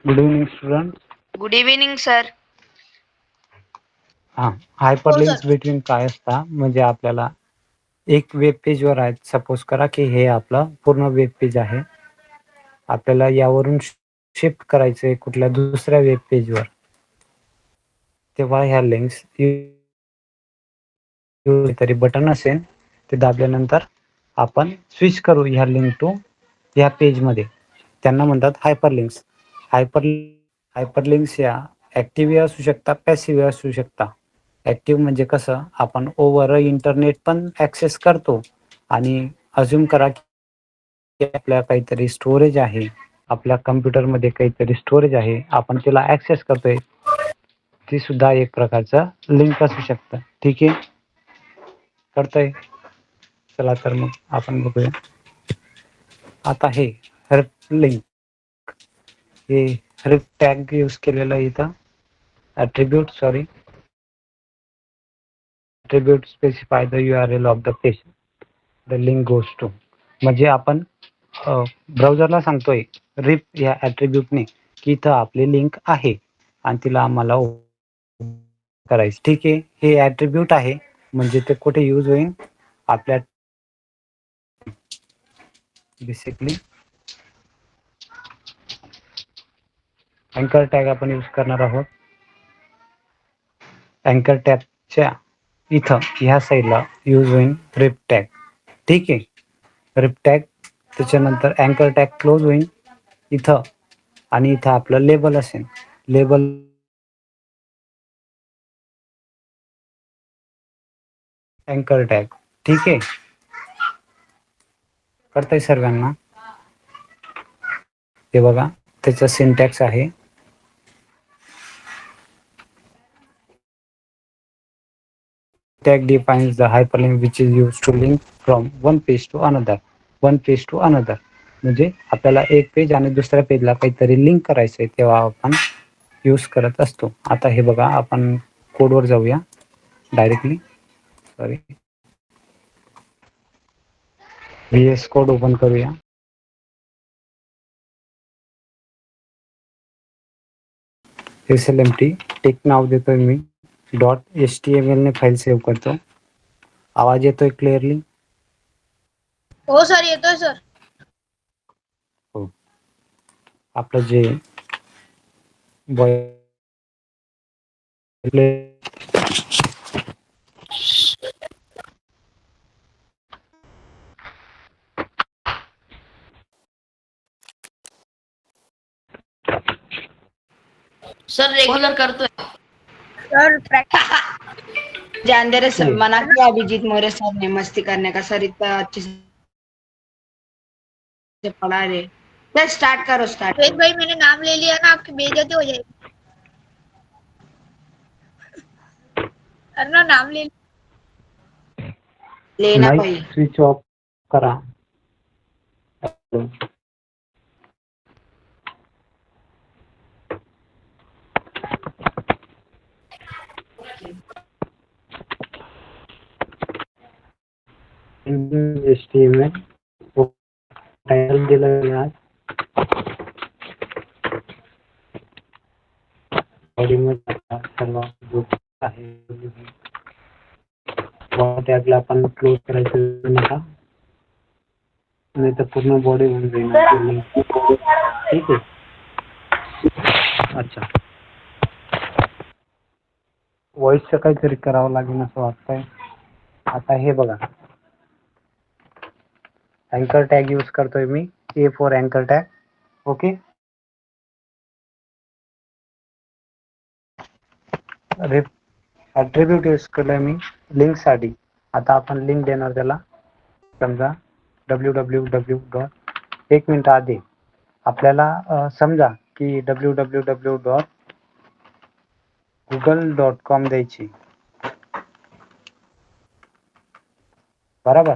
Good evening student. Good evening sir. Hyperlinks between काय असता म्हणजे आपल्याला एक वेब पेजवर आहे. सपोज करा की हे आपलं पूर्ण वेब पेज आहे. आपल्याला यावरून शिफ्ट करायचंय कुठल्या दुसऱ्या वेब पेजवर. तेव्हा ह्या लिंक्स तरी बटन असेल ते दाबल्यानंतर आपण स्विच करू ह्या लिंक टू ह्या पेजमध्ये. त्यांना म्हणतात हायपरलिंक्स. हायपरलिंक्स या ऍक्टिव्ह असू शकतात, पॅसिव्ह असू शकतात. ऍक्टिव्ह म्हणजे कसं आपण ओव्हर इंटरनेट पण ऍक्सेस करतो आणि अज्युम करा की आपल्या काहीतरी स्टोरेज आहे, आपल्या कम्प्युटरमध्ये काहीतरी स्टोरेज आहे, आपण त्याला ऍक्सेस करतोय. ती सुद्धा एक प्रकारचं लिंक असू शकतं. ठीक आहे, करतोय. चला तर मग आपण बघूया. आता हे हेल्प लिंक, हे हेल्प टॅग यूज केलेलं इथं attribute specify the URL of the page the link goes to. म्हणजे आपण ब्राउझरला सांगतोय रिप या ऍट्रिब्यूटने की इथं आपली लिंक आहे आणि तिला आम्हाला करायचं. ठीक आहे, हे ऍट्रिब्यूट आहे म्हणजे ते कुठे यूज होईल आपल्या बेसिकली अँकर टॅग आपण यूज करणार आहोत. अँकर टॅगच्या इथं ह्या साईडला यूज होईल रिप टॅग. ठीक आहे, रिप टॅग त्याच्यानंतर अँकर टॅग क्लोज होईल इथं आणि इथं आपलं लेबल असेल. लेबल अँकर टॅग. ठीक आहे, करताय सर्वांना. हे बघा त्याचा सिंटॅक्स आहे. Tag defines the hyperlink which is used to link from one page to another. म्हणजे आपल्याला एक पेज आणि दुसऱ्या पेजला काहीतरी लिंक करायचंय तेव्हा आपण यूज करत असतो. आता हे बघा आपण कोडवर जाऊया directly. Sorry, VS code open करूया. SLMT टेक नाव देतोय मी. .html ने फाईल सेव्ह करतो. आवाज येतोय क्लिअरली? हो सर, येतोय सर. हो. आपलं जे सर रेग्युलर करतोय. सर जानते रहे सर, मना किया अभिजीत मोरे सर ने मस्ती करने का. सर इतना अच्छे से पढ़ा रहे. सर स्टार्ट करो. श्वेत भाई, मैंने नाम ले लिया ना, आपकी बेइज्जती हो जाएगी. ना नाम ले लेना भाई. स्विच ऑफ करा. HTML टायटल दिलं आज. सर्व आहे टॅगला आपण क्लोज करायचं नका, नाही तर पूर्ण बॉडी होऊन जाईल. ठीक आहे. अच्छा, व्हॉइसचं काहीतरी करावं लागेल असं वाटतंय. आता हे बघा, अँकर टॅग यूज करतोय मी. A फॉर अँकर टॅग. ओके, ऍट्रिब्यूट यूज केलंय मी लिंक साठी. आता आपण लिंक देणार त्याला. समजा www. एक मिनिट आधी आपल्याला समजा की www.google.com द्यायची. बरोबर.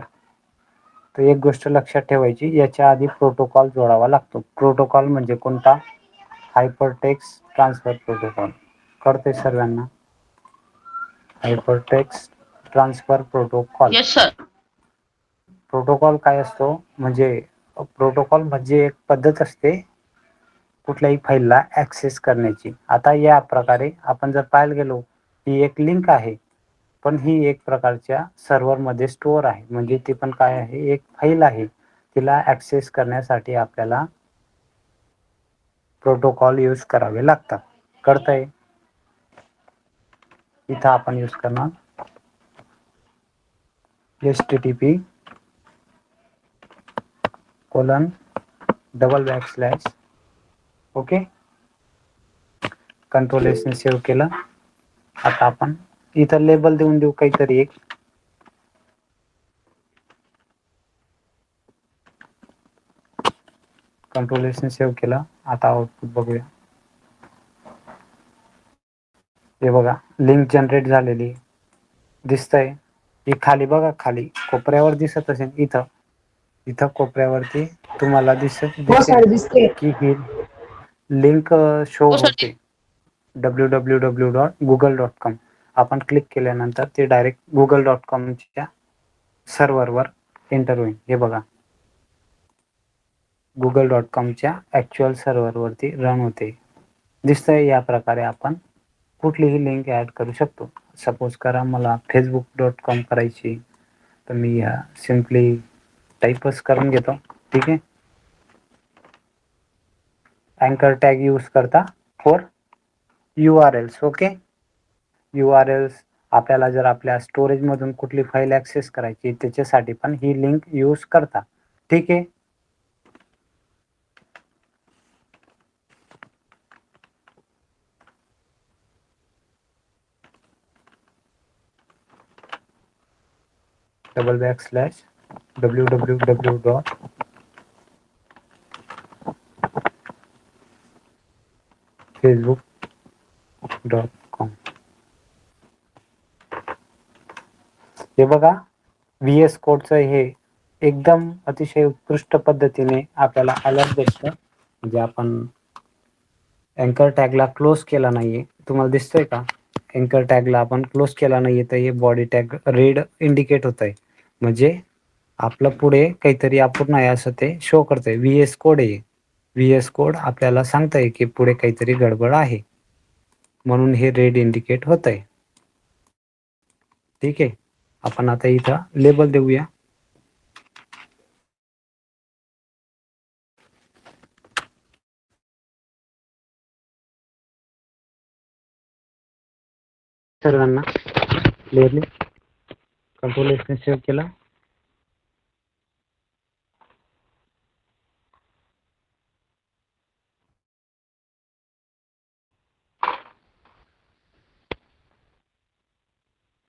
तर एक गोष्ट लक्षात ठेवायची, याच्या आधी प्रोटोकॉल जोडावा लागतो. प्रोटोकॉल म्हणजे कोणता? Hypertext transfer protocol. कळतंय सर्वांना? Hypertext transfer protocol. Yes sir. Protocol काय असतो? म्हणजे प्रोटोकॉल म्हणजे एक पद्धत असते कुठल्याही फाईलला ऍक्सेस करण्याची. आता या प्रकारे आपण जर पाहायला गेलो, ही एक लिंक आहे, पण ही एक प्रकारच्या सर्व्हरमध्ये स्टोअर आहे. म्हणजे ती पण काय आहे, एक फाईल आहे. तिला ऍक्सेस करण्यासाठी आपल्याला प्रोटोकॉल यूज करावे लागतात. कळतंय? इथं आपण यूज करणार http:// ओके. कंट्रोल एस ने सेव्ह केलं. आता आपण इथं लेबल देऊन देऊ काहीतरी एक. कंट्रोल एस ने सेव्ह केलं. आता आउटपुट बघूया. हे बघा, लिंक जनरेट झालेली दिसतंय. ही खाली बघा, खाली कोपऱ्यावर दिसत असेल. इथं कोपऱ्यावरती तुम्हाला दिसेल की ही लिंक शो होते www.google.com. आपण क्लिक केल्यानंतर ते डायरेक्ट google.comच्या सर्व्हरवर एंटर होईल. हे बघा, google.comच्या ऍक्च्युअल सर्व्हरवरती रन होते. दिसतंय. या प्रकारे आपण कुठलीही लिंक ऍड करू शकतो. सपोज करा मला facebook.com करायची, तर मी सिम्पली टाईपच करून घेतो. ठीक आहे. अँकर टॅग यूज करता फॉर URLs. ओके. URLs आपल्याला जर आपल्या स्टोरेज मधून कुठली फाईल ऍक्सेस करायची, त्याच्यासाठी पण ही लिंक यूज करता. ठीक आहे. www.facebook.com. हे बघा, VS कोडचं हे एकदम अतिशय उत्कृष्ट पद्धतीने आपल्याला अलर्ट भेटतं. म्हणजे आपण अँकर टॅगला क्लोज केला नाहीये. तुम्हाला दिसतोय का? अँकर टॅगला आपण क्लोज केला नाहीये, तर हे बॉडी टॅग रेड इंडिकेट होत आहे. म्हणजे आपलं पुढे काहीतरी अपूर्ण आहे असं ते शो करतंय. VS कोड आहे. VS कोड आपल्याला सांगतंय की पुढे काहीतरी गडबड आहे, म्हणून हे रेड इंडिकेट होत आहे. ठीक आहे. आपण आता इथं लेबल देऊया. सर्वांना क्लिअरली कंट्रोल एस ने सेव्ह केला.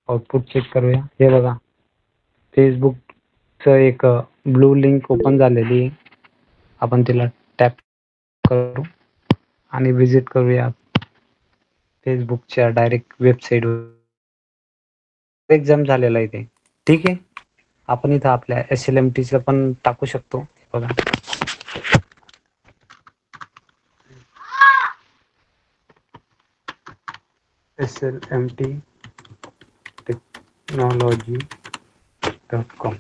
आउटपुट चेक करूया. हे बघा, फेसबुकचं एक ब्लू लिंक ओपन झालेली आहे. आपण तिला टॅप करू आणि विजिट करूया फेसबुकच्या डायरेक्ट वेबसाईटवर. एक्झाम झालेला आहे ते. ठीक आहे. आपण इथं आपल्या SLMTचं पण टाकू शकतो. बघा, slmttechnology.com.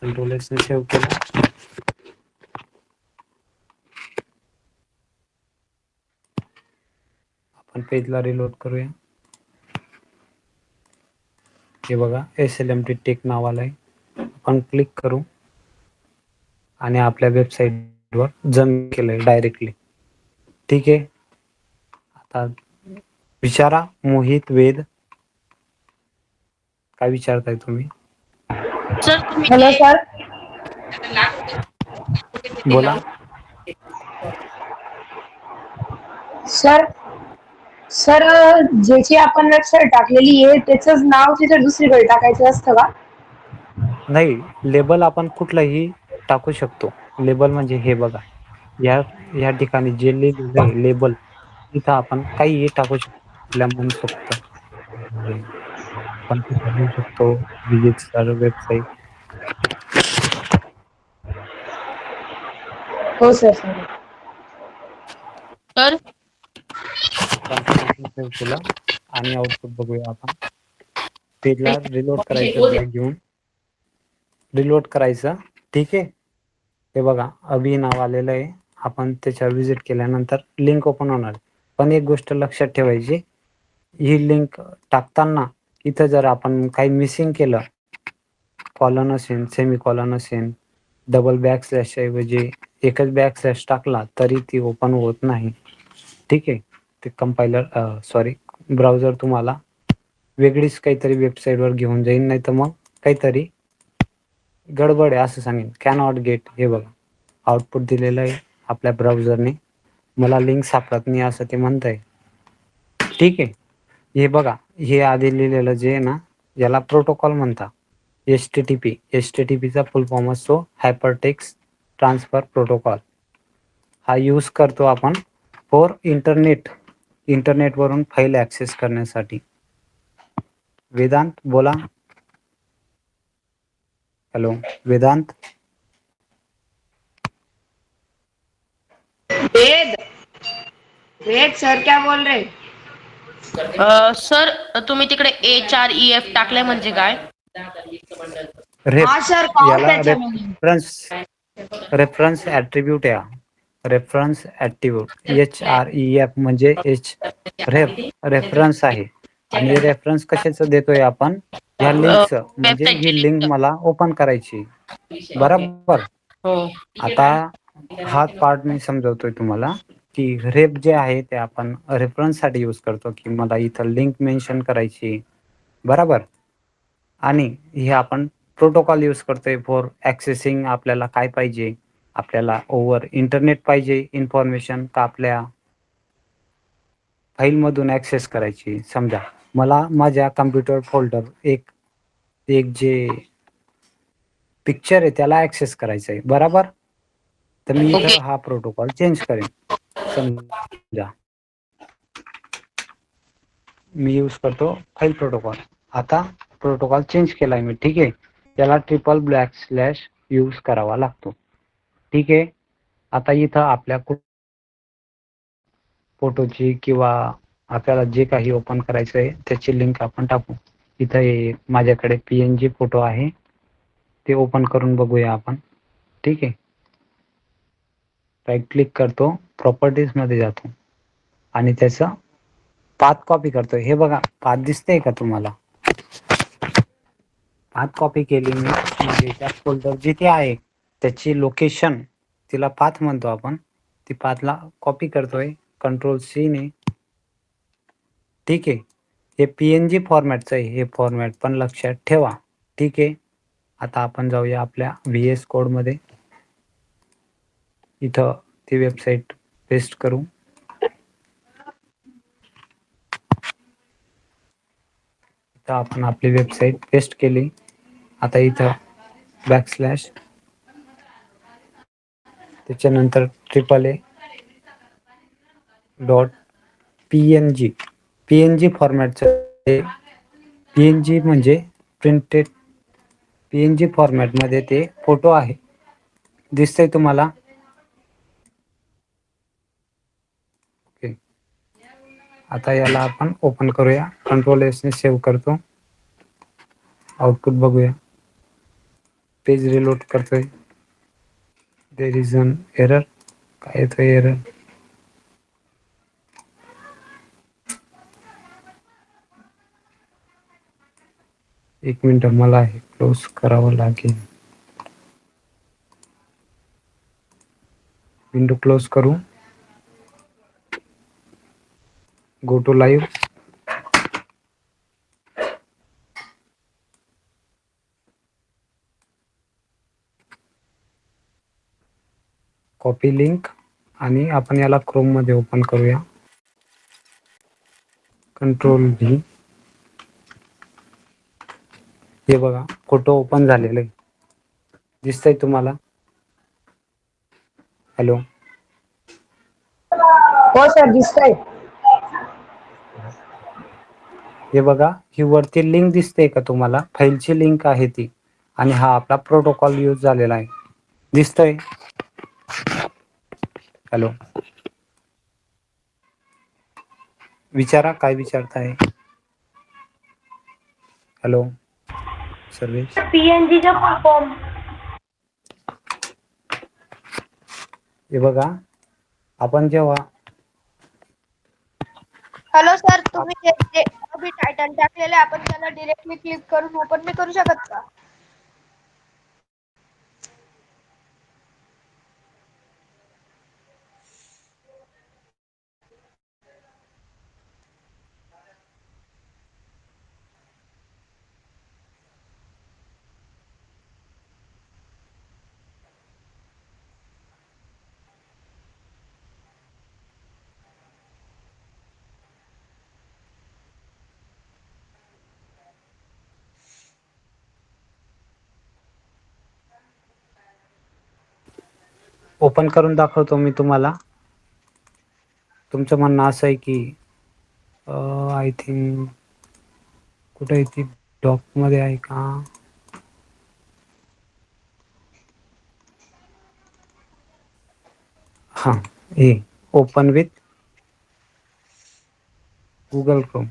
कंट्रोल एस ने सेव्ह केला. आपण पेजला रिलोड करूया. हे बघा, SLMT टेक नाव आलंय. आपण क्लिक करू आणि आपल्या वेबसाईटवर जम्प केलंय डायरेक्टली. ठीक आहे. आता विचारा मोहित, वेद, काय विचारताय तुम्ही? Hello sir. बोला. सर सर ज्याची आपण वेबसाईट टाकलेली आहे त्याचंच नाव तिथे दुसरीकडे टाकायचं असतं का? नाही, लेबल आपण कुठलाही टाकू शकतो. लेबल म्हणजे हे बघा, या ठिकाणी जे लिहिलेलं आहे लेबल, इथं आपण काहीही टाकू शकतो. आपल्या मनसोक्त आपण तिथं लिहू शकतो विजिट सर वेबसाईट. हो सर. सर कॉन्फिगरेशन सेव्ह केलं आणि आउटपुट बघूया आपण. पेजला रिलोड करायचं, बॅक घेऊन रिलोड करायचं. ठीक आहे. हे बघा अभि नाव आलेलं आहे. आपण त्याच्यावर व्हिजिट केल्यानंतर लिंक ओपन होणार. पण एक गोष्ट लक्षात ठेवायची, ही लिंक टाकताना इथं जर आपण काही मिसिंग केलं, कॉलन असेल, सेमी कॉलन असेल, डबल बॅकस्लॅश ऐवजी एकच बॅकस्लॅश टाकला तरी ती ओपन होत नाही. ठीक आहे. ते कंपायलर ब्राउझर तुम्हाला वेगळीच काहीतरी वेबसाईटवर घेऊन जाईल, नाही तर मग काहीतरी गडबड आहे असं सांगेन. Cannot get. हे बघा आउटपुट दिलेलं आहे आपल्या ब्राउझरने, मला लिंक सापडत नाही असं ते म्हणत आहे. ठीक आहे. हे बघा, हे आधी लिहिलेलं जे आहे ना, याला प्रोटोकॉल म्हणतात. HTTPचा फुल फॉर्म असतो हायपरटेक्स्ट ट्रान्सफर प्रोटोकॉल. हा यूज करतो आपण फॉर इंटरनेटवरून फाईल ॲक्सेस करण्यासाठी. वेदांत बोला. हॅलो वेदांत. वेद, वेद सर क्या बोल रहे? सर तुम्ही तिकडे HREF टाकलंय म्हणजे काय? हा सर, काय याला त्याच्यामध्ये? रेफरन्स ॲट्रिब्यूट आहे. रेफरन्स ॲट्रिब्यूट HREF म्हणजे रेफरन्स आहे. आणि रेफरन्स कशाचं देतोय आपण? ह्या लिंकचं, म्हणजे ही लिंक मला ओपन करायची. बरोबर. हो. आता हा पार्ट मी समजवतोय तुम्हाला की रेफ जे आहे ते आपण रेफरन्ससाठी यूज करतो, की मला इथं लिंक मेन्शन करायची. बरोबर. आणि हे आपण प्रोटोकॉल यूज करतोय फॉर ॲक्सेसिंग. आपल्याला काय पाहिजे? आपल्याला ओव्हर इंटरनेट पाहिजे इन्फॉर्मेशन, का आपल्या फाईलमधून ॲक्सेस करायची. समजा मला माझ्या कम्प्युटर फोल्डर एक जे पिक्चर आहे त्याला ॲक्सेस करायचं आहे. बरोबर. तर मी ओके. इथं हा प्रोटोकॉल चेंज करेन. समजा मी यूज करतो फाईल प्रोटोकॉल. आता प्रोटोकॉल चेंज केलाय मी. ठीक आहे. त्याला ट्रिपल बॅकस्लॅश यूज करावा लागतो. ठीक आहे. आता इथं आपल्या फोटोची किंवा आपल्याला जे काही ओपन करायचं आहे त्याची लिंक आपण टाकू. इथं माझ्याकडे PNG फोटो आहे, ते ओपन करून बघूया आपण. ठीक आहे. राईट क्लिक करतो, प्रॉपर्टीज मध्ये जातो आणि त्याचं पाथ कॉपी करतो. हे बघा पाथ दिसतंय का तुम्हाला? पाथ कॉपी केली मी, म्हणजे त्या फोल्डर जिथे आहे त्याची लोकेशन, तिला पाथ म्हणतो आपण. ती पाथला कॉपी करतोय Ctrl+C ने. ठीक आहे. हे PNG फॉर्मॅटचं आहे, हे फॉर्मॅट पण लक्षात ठेवा. ठीक आहे. आता आपण जाऊया आपल्या VS कोड मध्ये. इथं ती वेबसाईट पेस्ट करू. इथं आपण आपली वेबसाईट पेस्ट केली. आता इथं बॅकस्लॅश, त्याच्यानंतर PNG फॉर्मॅटचं. PNG म्हणजे प्रिंटेड PNG फॉर्मॅटमध्ये ते फोटो आहे. दिसतंय तुम्हाला? ओके. आता याला आपण ओपन करूया. Ctrl+S ने सेव्ह करतो. आउटपुट बघूया. पेज रिलोड करतोय. There is an error. काय येतोय एरर? एक मिनिट, मला हे क्लोज करावं लागेल. विंडो क्लोज करू. Go to live. Copy link आणि आपण याला क्रोम मध्ये ओपन करूया. Ctrl+V. हे बघा फोटो ओपन झालेलं आहे. दिसतंय तुम्हाला? हॅलो. हो सर, दिसतंय. हे बघा, ही वरती लिंक दिसते का तुम्हाला? फाईलची लिंक आहे ती, आणि हा आपला प्रोटोकॉल यूज झालेला आहे. दिसतंय? हॅलो. विचारा काय विचारताय. हॅलो सर्वेश. पीएनजीचा फुल फॉर्म. हे बघा आपण जेव्हा हॅलो सर, तुम्ही जे अभी टायटल टाकलेले आपण त्याला डिरेक्टली क्लिक करून ओपन नाही करू शकत का? ओपन करून दाखवतो मी तुम्हाला. तुमचं म्हणणं असं आहे की आय थिंक कुठे ती डॉक मध्ये आहे का. हां हे open with Google Chrome.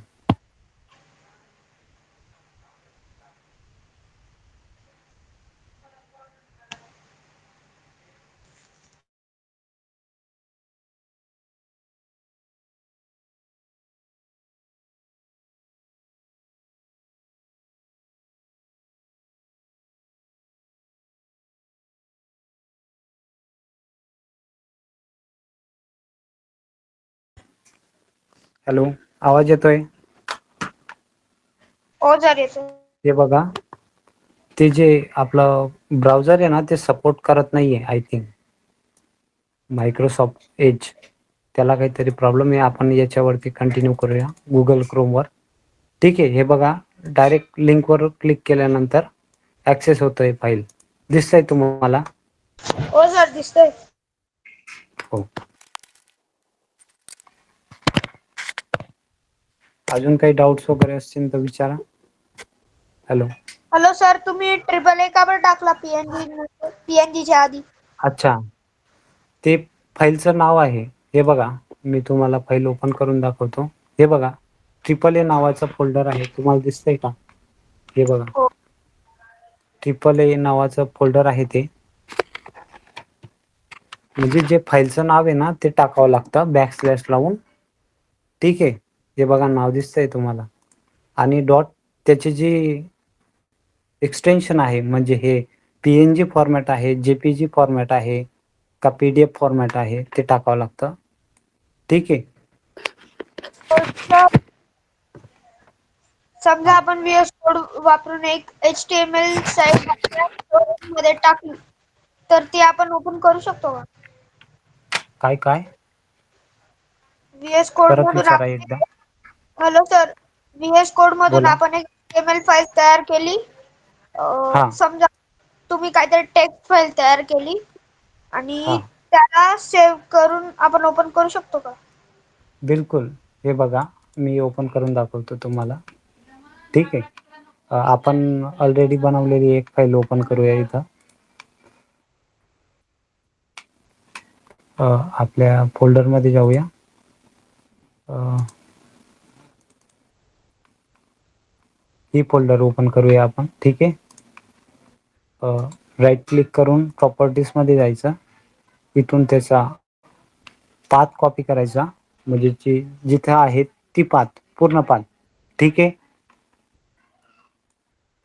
Hello आवाज येतोय. हो सर येतो. हे बघा ते जे आपलं ब्राउझर आहे ना ते सपोर्ट करत नाहीये आय थिंक मायक्रोसॉफ्ट एज. त्याला काहीतरी प्रॉब्लेम आहे. आपण याच्यावरती कंटिन्यू करूया गुगल क्रोमवर. ठीक आहे. हे बघा डायरेक्ट लिंकवर क्लिक केल्यानंतर ॲक्सेस होतोय फाईल. दिसतंय तुम्हाला. हो सर दिसतोय. हो. अजून काही डाऊट्स वगैरे असतील तर विचारा. हॅलो. हॅलो सर, तुम्ही ट्रिपल ए का बरं टाकला पीएनजीच्या आधी? अच्छा ते फाईलचं नाव आहे. हे बघा मी तुम्हाला फाईल ओपन करून दाखवतो. हे बघा ट्रिपल ए नावाचा फोल्डर आहे. तुम्हाला दिसतंय का. हे बघा हो. ट्रिपल ए नावाचं फोल्डर आहे ते. म्हणजे जे फाईलचं नाव आहे ना ते टाकावं लागतं बॅकस्लॅश लावून. ठीक आहे. हे बघा नाव दिसतंय तुम्हाला आणि डॉट त्याची जी एक्सटेन्शन आहे म्हणजे हे पीएनजी फॉर्मॅट आहे, जेपीजी फॉर्मॅट आहे का पीडीएफ फॉर्मॅट आहे ते टाकावं लागतं. ठीक आहे. समजा हा आपण VS कोड वापरून एक HTML साईट मध्ये टाकली तर ती आपण ओपन करू शकतो का? काय काय VS कोड परत मधून विचारा एकदा. हॅलो सर, VS कोड मधून बोला. आपण एक HTML फाईल तयार केली. हा समजा तुम्ही काहीतरी टेक्स्ट फाईल तयार केली हा आणि त्याला सेव्ह करून आपण ओपन करू शकतो का? बिलकुल. हे बघा मी ओपन करून दाखवतो तुम्हाला. ठीक आहे. आपण ऑलरेडी बनवलेली एक फाईल ओपन करूया इथं. आपल्या फोल्डरमध्ये जाऊया. ही फोल्डर ओपन करूया आपण. ठीक आहे. राईट क्लिक करून प्रॉपर्टीज मध्ये जायचं. इथून त्याचा पाथ कॉपी करायचा म्हणजे जिथे आहे ती पाथ पूर्ण पाथ. ठीक आहे.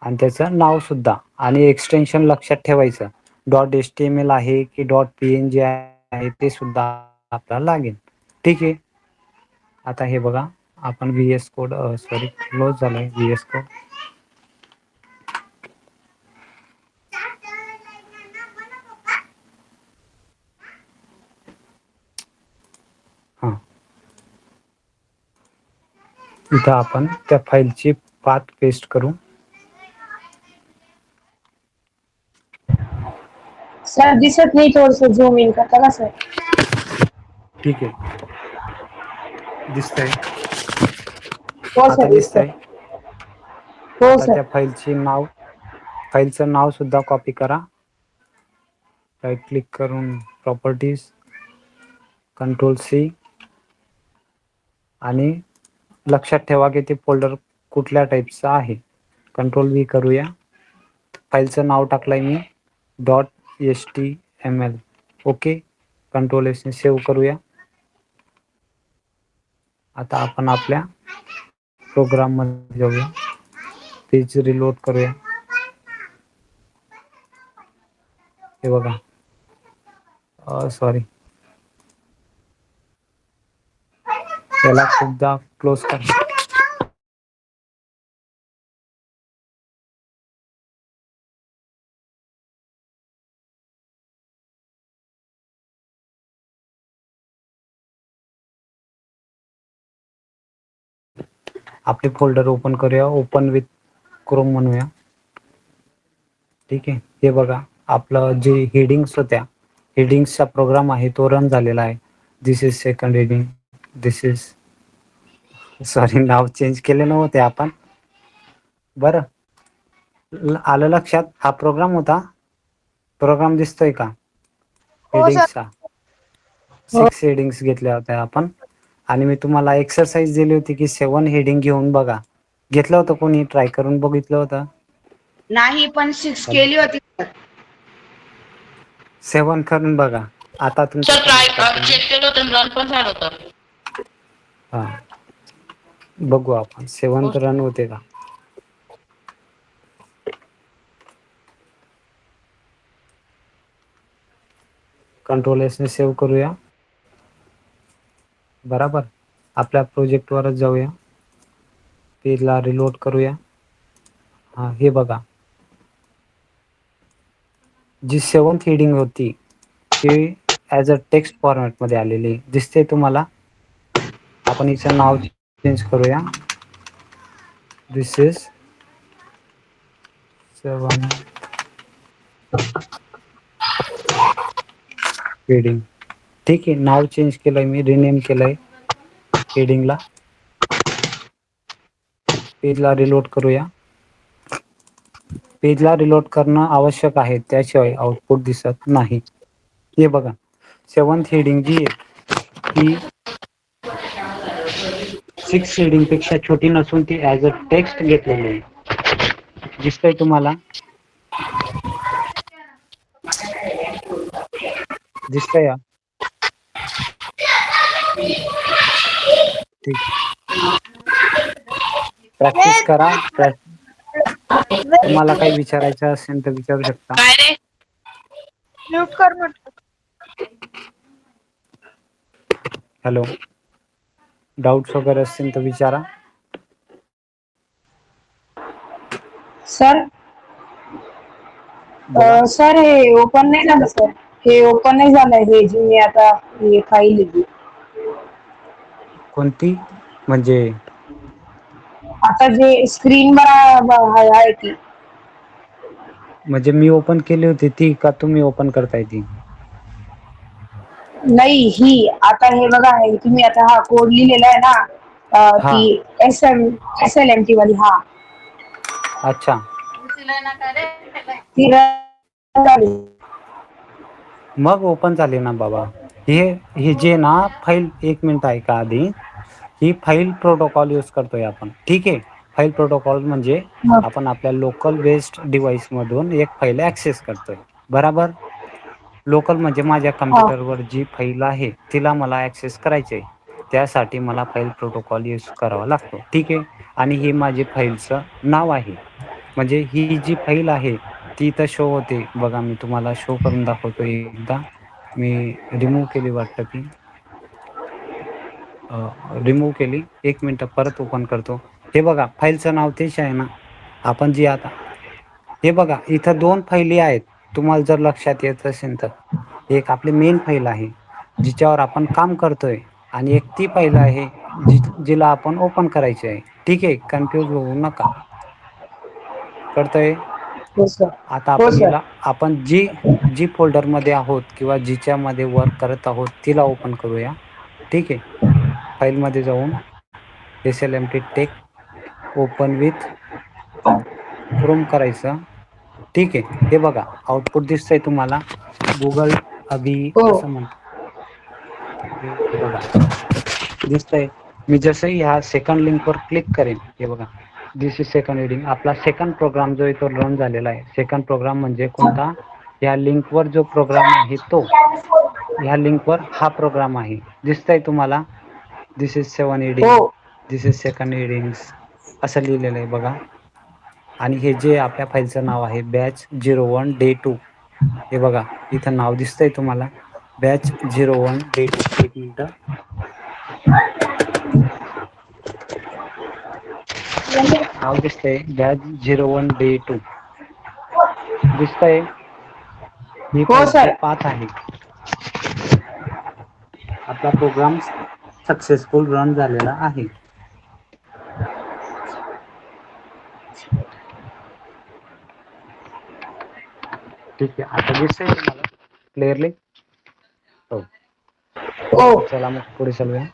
आणि त्याचं नाव सुद्धा आणि एक्सटेन्शन लक्षात ठेवायचं. .html आहे की .png आहे ते सुद्धा आपल्याला लागेल. ठीक आहे. आता हे बघा आपण VS कोड सॉरी क्लोज झालाय VS कोड. हां इथं आपण त्या फाईलची पाथ पेस्ट करू. सर दिसत नाही, थोडस झूम इन करता का सर. ठीक आहे. दिसतंय. हो आता सर दिसतंय. दिसतंय. हो आता सर. त्या फाईलचं नाव सुद्धा कॉपी करा. राईट क्लिक करून प्रॉपर्टीज, कंट्रोल C आणि लक्षात ठेवा की ते फोल्डर कुठल्या टाईपचं आहे. कंट्रोल व्ही करूया. फाईलचं नाव टाकलंय मी .html. ओके. कंट्रोल एस ने सेव्ह करूया. आता आपण आपल्या प्रोग्राम मध्ये जाऊया. पेज रिलोड करूया. हे बघा, सॉरी, त्याला खूपदा क्लोज करा. आपले फोल्डर ओपन करूया. ओपन विथ क्रोम म्हणूया. ठीक आहे. हे बघा, आपलं जे हेडिंग्स होत्या, हेडिंग्सचा प्रोग्राम आहे तो रन झालेला आहे. This is second heading. This is, sorry, नाव चेंज केले नव्हते आपण. बरं, आलं लक्षात? हा प्रोग्राम होता. प्रोग्राम दिसतोय का? हो सर. हेडिंग्सचा 6 हेडिंग्स घेतल्या होत्या आपण. आणि मी तुम्हाला एक्सरसाइज दिली होती की 7 हेडिंग घेऊन बघा. घेतलं होतं कोणी? ट्राय करून बघितलं होतं? नाही, पण 6 केली होती. 7 करून बघा. आता तुमच्या सर ट्राय समोर करतो मी. चेक केलं होतं, रन पण झालं होतं. हा, बघू आपण 7 रन होते का. कंट्रोल एस ने सेव्ह करूया. बराबर. आपल्या प्रोजेक्ट वरच जाऊया. पेजला रिलोड करूया. हा, हे बघा, जी 7th हेडिंग होती ती ॲज अ टेक्स्ट फॉर्मॅट मध्ये आलेली दिसते तुम्हाला. आपण हिचं नाव चेंज करूया. दिस इज 7 हेडिंग. ठीक आहे. नाव चेंज केलंय मी, रिनेम केलंय हेडिंगला. पेजला रिलोड करूया. पेजला रिलोड करणं आवश्यक आहे, त्याशिवाय आउटपुट दिसत नाही. हे बघा, 7th हेडिंग जी आहे ती 6 हेडिंग पेक्षा छोटी नसून ती ॲज अ टेक्स्ट घेतलेली आहे. दिसतंय तुम्हाला? दिसतंय? ठीक. प्रॅक्टिस करा. तुम्हाला काही विचारायचं असेल तर विचारू शकता. काय रे? म्यूट कर म्हटलं. हॅलो, डाऊट्स वगैरे असतील तर विचारा. सर, बोला. सर हे ओपन नाही झालं सर. हे ओपन नाही झालंय, हे जी मी आता हे फाईल लिहिली. कोणती? म्हणजे आता जे स्क्रीनवर आहे ती. म्हणजे मी ओपन केली होती ती का तुम्ही ओपन करताय ती? नाही, ही आता हे बघा, हे तुम्ही आता हा कोड लिहिलेला आहे ना, हा, ती SLMT वाली. हा, अच्छा. ती रन झाली. मग ओपन झाले ना बाबा. हे जे ना फाईल, 1 मिनिट ऐका आधी. ही फाईल प्रोटोकॉल यूज करतोय आपण. ठीक आहे. फाईल प्रोटोकॉल म्हणजे हा, आपण आपल्या लोकल बेस्ड डिव्हाइस मधून एक फाईल ऍक्सेस करतोय. बराबर. लोकल म्हणजे माझ्या हा. कम्प्युटरवर जी फाईल आहे तिला मला ऍक्सेस करायची आहे. त्यासाठी मला फाईल प्रोटोकॉल यूज करावा लागतो. ठीक आहे. आणि हे माझे फाईलचं नाव आहे. म्हणजे ही जी फाईल आहे ती इथं शो होते बघा. मी तुम्हाला शो करून दाखवतो एकदा. मी रिमूव्ह केली वाटतं ती. रिमूव्ह केली. 1 मिनिट, परत ओपन करतो. हे बघा, फाईलचं नाव तेच आहे ना आपण जी आता. हे बघा, इथं 2 फाईली आहेत. तुम्हाला जर लक्षात येत असेल तर. एक आपली मेन फाईल आहे जिच्यावर आपण काम करतोय, आणि एक ती फाईल आहे जिला आपण ओपन करायची आहे. ठीक आहे. कन्फ्यूज होऊ नका. कळतंय? हो सर. आता हो आपण सर. हिला, आपण जी फोल्डरमध्ये आहोत किंवा जिच्यामध्ये वर्क करत आहोत तिला ओपन करूया. ठीक आहे. फाईलमध्ये जाऊन SLMT take open with Chrome करायचं. ठीक आहे. हे बघा, आउटपुट दिसतंय तुम्हाला. गुगल अभी हो. असं म्हणतो. हे बघा, दिसतंय. मी जसं ह्या सेकंड लिंकवर क्लिक करेन, हे बघा दिस इज सेकंड रीडिंग, आपला सेकंड प्रोग्राम जो आहे तो रन झालेला आहे. सेकंड प्रोग्राम म्हणजे कोणता? या लिंकवर जो प्रोग्राम आहे तो, ह्या लिंकवर हा प्रोग्राम आहे. दिसतंय तुम्हाला? दिस इज 7 रीडिंग, हो दिस इज सेकंड रीडिंग्स असं लिहिलेलं आहे बघा. आणि हे जे आपल्या फाईलचं नाव आहे बॅच 01 डे 2, हे बघा इथं नाव दिसतंय तुम्हाला बॅच 01 डे 2. एक मिनिट, नाव दिसतंय बॅच 01 डे 2 दिसतंय. ही हो फाईलची सर. पाथ आहे. आपला प्रोग्राम सक्सेसफुल रन झालेला आहे. ठीक आहे, आता दिसतंय तुम्हाला क्लिअरली? हो. हो चला मग पुढे चालूया.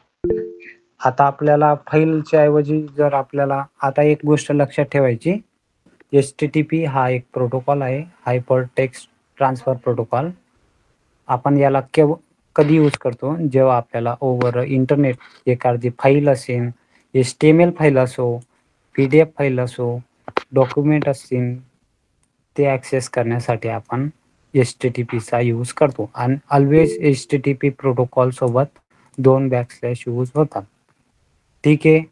आता आपल्याला फाईलच्या ऐवजी जर आपल्याला आता एक गोष्ट लक्षात ठेवायची, HTTP हा एक प्रोटोकॉल आहे, हायपर टेक्स्ट ट्रान्सफर प्रोटोकॉल. आपण याला कधी यूज करतो? जेव्हा आपल्याला ओव्हर इंटरनेट एखादी फाईल असेल, HTML फाईल असो, PDF फाईल असो, डॉक्युमेंट असतील, ते ॲक्सेस करण्यासाठी आपण HTTPचा यूज करतो. आणि ऑलवेज HTTP प्रोटोकॉल सोबत 2 बॅकस्लॅश यूज होतात. ठीक आहे.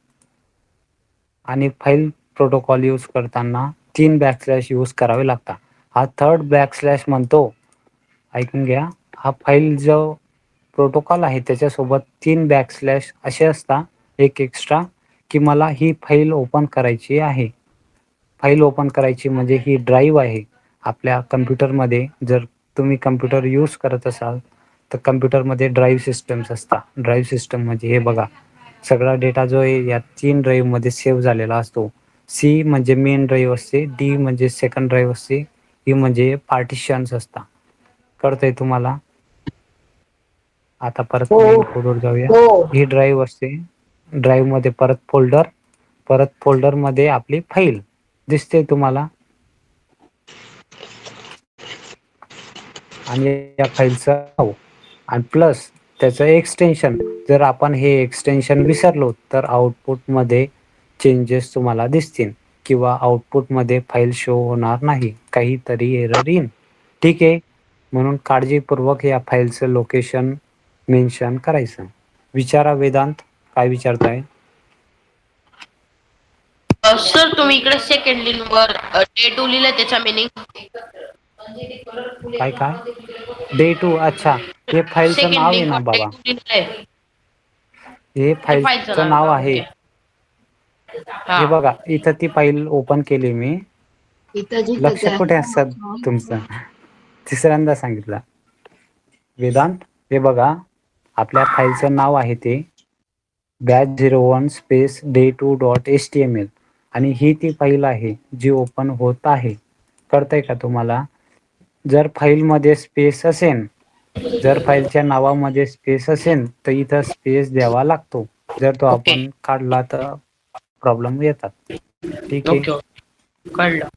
आणि फाईल प्रोटोकॉल यूज करताना 3 बॅकस्लॅश यूज करावे लागतात. हा थर्ड बॅकस्लॅश म्हणतो, ऐकून घ्या, हा फाईल जो प्रोटोकॉल आहे त्याच्यासोबत 3 बॅकस्लॅश असे असतात, एक एक्स्ट्रा, की मला ही फाईल ओपन करायची आहे. फाईल ओपन करायची म्हणजे ही ड्राईव्ह आहे आपल्या कम्प्युटरमध्ये. जर तुम्ही कम्प्युटर यूज करत असाल तर कम्प्युटरमध्ये ड्राईव्ह सिस्टम्स असतात. ड्राईव्ह सिस्टम म्हणजे हे बघा, सगळा डेटा जो आहे या 3 ड्राईव्हमध्ये सेव्ह झालेला असतो. C म्हणजे मेन ड्राईव्ह असते, D म्हणजे सेकंड ड्राईव्ह असते, E म्हणजे पार्टिशन्स असतात. कळतंय तुम्हाला? आता परत हो मेन कोडवर जाऊया. हो ही ड्राईव्ह असते, ड्राईव्हमध्ये परत फोल्डर, परत फोल्डरमध्ये आपली फाईल दिसते तुम्हाला. आणि या फाईलचं नाव आणि प्लस त्याचं एक्सटेन्शन. जर आपण हे एक्सटेन्शन विसरलो तर आउटपुटमध्ये चेंजेस तुम्हाला दिसतील किंवा आउटपुटमध्ये फाईल शो होणार नाही, काहीतरी एरर येईल. ठीक आहे, म्हणून काळजीपूर्वक या फाईलचं लोकेशन मेन्शन करायचं. विचारा वेदांत, काय विचारताय? सर तुम्ही इकडे सेकंड लिंकवर डे 2 लिहिलंय, त्याचा मिनिंग काय काय? डे 2, अच्छा, हे फाईलचं सेकंड नाव आहे ना लिंकवर डे बाबा, 2 लिहिलंय. हे ते फाईलचं फाईलचं नाव नाव का? आहे. ओके. हा. हे बघा इथं ती फाईल ओपन केली मी. इथं जिथं लक्ष त्या कुठे असतात तुमचं? तिसऱ्यांदा सांगितलं. वेदांत, हे बघा आपल्या फाईलचं नाव आहे ते batch 01 space day 2 dot HTML आणि ही ती फाईल आहे जी ओपन होत आहे. कळतंय का तुम्हाला? जर फाईलमध्ये स्पेस असेल, जर फाईलच्या नावामध्ये स्पेस असेल तर इथं स्पेस द्यावा लागतो. जर तो ओके आपण काढला तर प्रॉब्लेम येतात. ठीक आहे. ओके कळलं.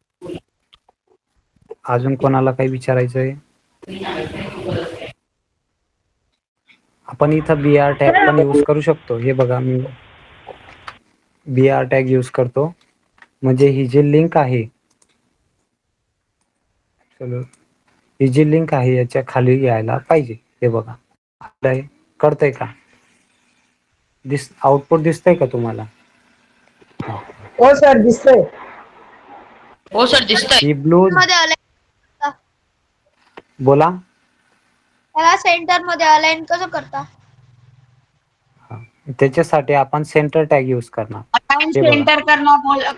अजून कोणाला काही विचारायचं आहे? आपण इथं BR टॅग पण यूज करू शकतो. हे बघा मी BR टॅग यूज करतो, म्हणजे ही जी लिंक आहे, चलो, ही जी लिंक आहे याच्या खाली यायला पाहिजे. हे बघा कळतंय का? आउटपुट दिसतंय का तुम्हाला? हो सर दिसतंय. हो सर दिसतंय. ही ब्लू, मध्ये अलाइन बोला. त्याला सेंटर मध्ये अलाइन कसं करता? त्याच्यासाठी आपण सेंटर टॅग यूज करणार. अलाइन हे बघा, सेंटर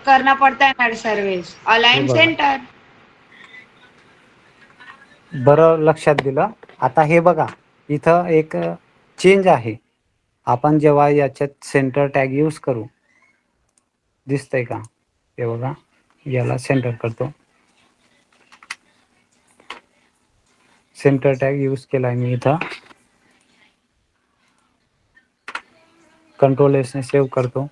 करना पड़ता है मेरे सर्विस. हे अलाइन बघा, सेंटर. बरं लक्षात दिलं. आता हे बघा इथं एक चेंज आहे. आपण जेव्हा याच्यात सेंटर टॅग यूज करू, दिसतंय का? हे बघा, याला सेंटर करतो. सेंटर टॅग यूज केलाय मी इथं. कंट्रोल एस ने सेव्ह करतो.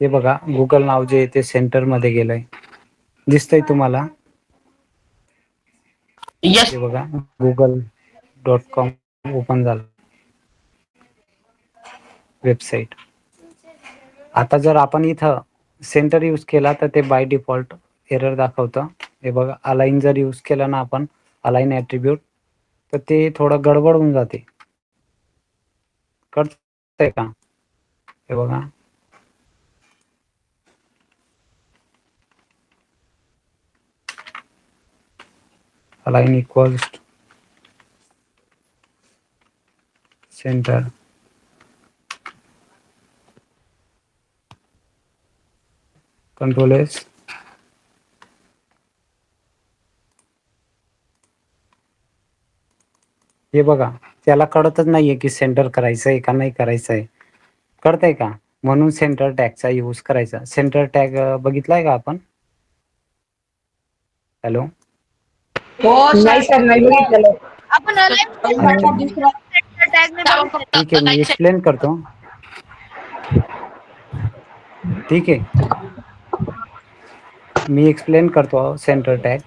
हे बघा गुगल नाव जे आहे ते सेंटर मध्ये गेलंय. दिसतंय तुम्हाला? यस. हे बघा गुगल .com ओपन झालं वेबसाईट. आता जर आपण इथं सेंटर यूज केला तर ते बाय डिफॉल्ट एरर दाखवतं. हे बघा, अलाइन जर यूज केला ना आपण, अलाइन ॲट्रिब्यूट, तर ते थोडं गडबड होऊन जाते. कळतंय का? हे बघा, align equals centre, control S, हे बघा, त्याला कळतच नाहीये की सेंटर करायचंय का नाही करायचंय. कळतंय का? म्हणून सेंटर टॅगचा यूज करायचा. सेंटर टॅग बघितलाय का आपण? हॅलो, हो नाही सर. सर, नाही बघितलेलं. आपण दुसरा टॅग ने आपण बघितलं. फक्त ठीक आहे, मी align एक्सप्लेन करतो. ठीक आहे, मी एक्सप्लेन करतो सेंटर टॅग.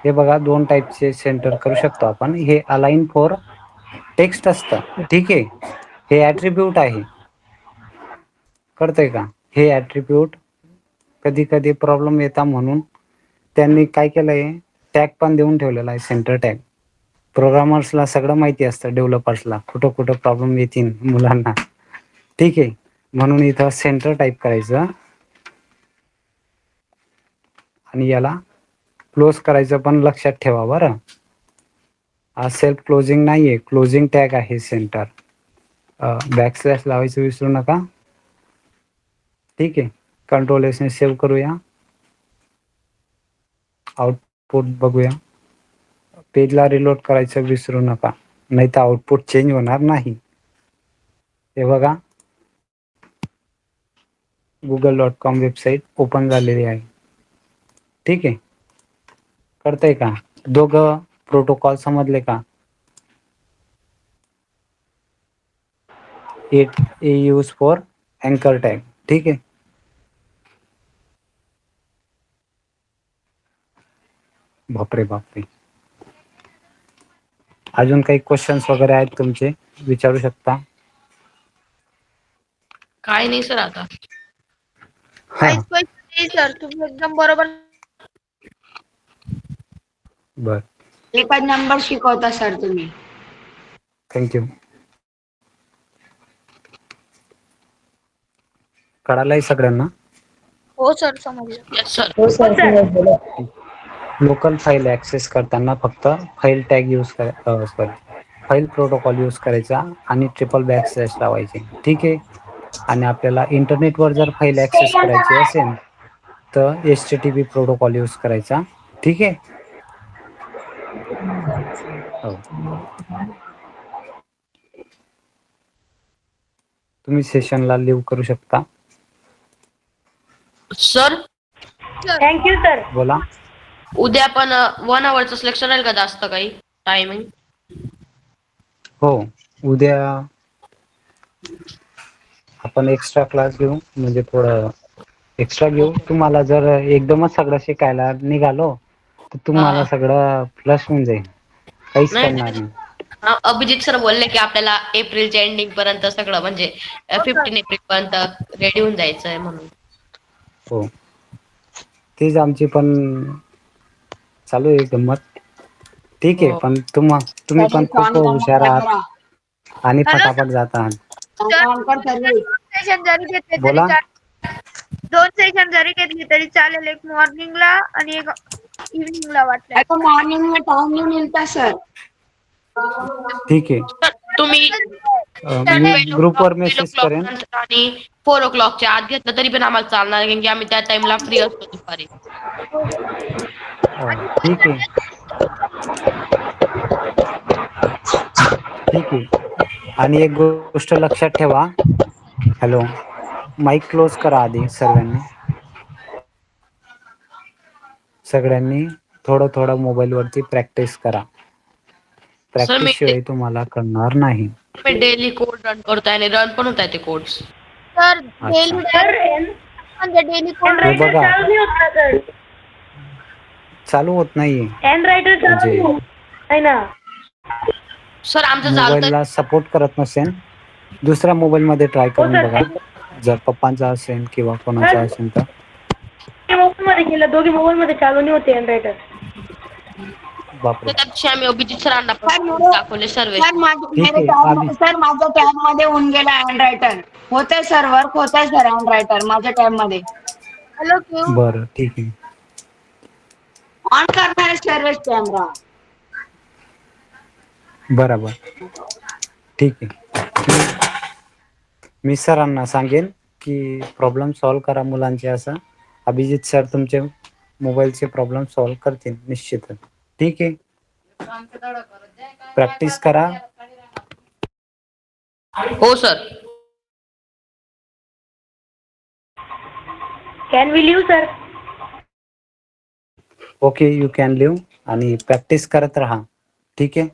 हे बघा, 2 टाईपचे सेंटर करू शकतो आपण. हे अलाइन फॉर टेक्स्ट असतं. ठीक आहे, हे ॲट्रिब्यूट आहे. कळतंय का? हे ॲट्रिब्यूट कधी कधी प्रॉब्लेम येतात, म्हणून त्यांनी काय केलंय, टॅग पण देऊन ठेवलेला आहे, सेंटर टॅग. प्रोग्रामर्सला सगळं माहिती असतं, डेव्हलपर्सला कुठं कुठं प्रॉब्लेम येतील मुलांना. ठीक आहे, म्हणून इथं सेंटर टाईप करायचं आणि याला क्लोज करायचं, पण लक्षात ठेवा बरं, हा सेल्फ क्लोजिंग नाहीये, क्लोजिंग टॅग आहे सेंटर. बॅकस्लॅश लावायचं विसरू नका. ठीक आहे, कंट्रोल एसने सेव्ह करूया, आउटपुट बघूया. पेजला रिलोड करायचं विसरू नका, नाही तर आउटपुट चेंज होणार नाही. हे बघा, google.com वेबसाईट ओपन झालेली आहे. ठीक आहे, कळतंय का? दोघं प्रोटोकॉल समजले का? ए यूज फॉर अँकर टॅग. ठीक आहे, बापरे बापरे. अजून काही क्वेश्चन्स वगैरे आहेत तुमचे, विचारू शकता. काय नाही सर आता. काहीच क्वेश्चन नाही सर, तुम्ही एकदम बरोबर. बर, एकच नंबर शिकवता सर तुम्ही. थँक्यू. कळालंय सगळ्यांना? हो सर, समजलं. Yes sir. हो सर, समजलं. लोकल फाईल ॲक्सेस करताना फक्त file tag use file protocol use करायचा आणि ट्रिपल बॅकस्लॅश लावायचे. ठीक आहे, आणि आपल्याला इंटरनेटवर जर फाईल ॲक्सेस करायची असेल तर HTTP प्रोटोकॉल यूज करायचा. ठीक आहे. हो, तुम्ही सेशनला लिव्ह करू शकता. Sir, thank you sir. बोला. उद्या पण 1 आवरचं सिलेक्शन राहील का जास्त काही टायमिंग? हो, उद्या आपण एक्स्ट्रा क्लास घेऊ, म्हणजे थोडं एक्स्ट्रा घेऊ. तुम्हाला जर एकदमच सगळं शिकायला निघालो तर तुम्हाला सगळं फ्लश होऊन जाईल, काहीच नाही करणार नाही. अभिजित सर बोलले की आपल्याला एप्रिलच्या एंडिंग पर्यंत सगळं, म्हणजे 15 एप्रिल पर्यंत रेडी होऊन जायचं आहे म्हणून. हो, तेच आमची पण चालू आहे गंमत. ठीक आहे, हो. पण तुम्ही पण खूप हुशार आहात आणि हॅलो फटाफट जात आहात. सेशन जरी घेतले तरी बोला. चालेल. 2 सेशन जरी घेतली तरी चालेल, एक मॉर्निंगला आणि एक इव्हिनिंगला वाटलं. आता मॉर्निंग में टाइम नहीं मिलता सर. ठीक आहे, तर तुम्ही मी 12 ग्रुपवर o'clock मेसेज करेन. नंतर आणि 4 o'clockच्या आत घेतलं तरी पण आम्हाला चालणार, कारण की आम्ही त्या टाइमला फ्री असतो दुपारी. ठीक आहे, ठीक आहे. आणि एक गोष्ट लक्षात ठेवा. हॅलो, माईक क्लोज करा आधी सगळ्यांनी थोडं थोडं मोबाईलवरती प्रॅक्टिस करा. सर प्रॅक्टिस मी शिवाय तुम्हाला कळणार नाही. डेली कोड रन करतोय आणि रन पण होत आहे ते कोड्स. सर अच्छा, डेली कोड हे बघा, चालू होत नाहीये, म्हणजे सर आमचं चालतंय. मोबाईलला सपोर्ट करत नसेल दुसऱ्या मोबाईल मध्ये ट्राय करून बघा. जर पप्पांचा असेल किंवा कोणाचा असेल तर मोबाईल मध्ये केलं, दोघी मोबाईल मध्ये चालू नाही होते अनरायटर. बापरे. त्या दिवशी आम्ही अभिजित सरांना सर, पण मेरे- दाखवले सर्व. ठीक आहे आधी सर माझ्या टॅब मध्ये होऊन गेला हँड होतंय सर, वर्क होतंय सर हँड माझ्या टॅब मध्ये. हॅलो केव बरं ठीक आहे. ऑन करणार आहे सर्व्हिस कॅमेरा. बरोबर ठीक आहे. मी सरांना सांगेन की प्रॉब्लेम सॉल्व करा मुलांचे. असं अभिजित सर तुमचे मोबाईलचे प्रॉब्लेम सॉल्व करतील निश्चितच. ठीक आहे, प्रॅक्टिस करा. हो sir. Can we leave sir? Okay you can leave आणि प्रॅक्टिस करत राहा. ठीक आहे.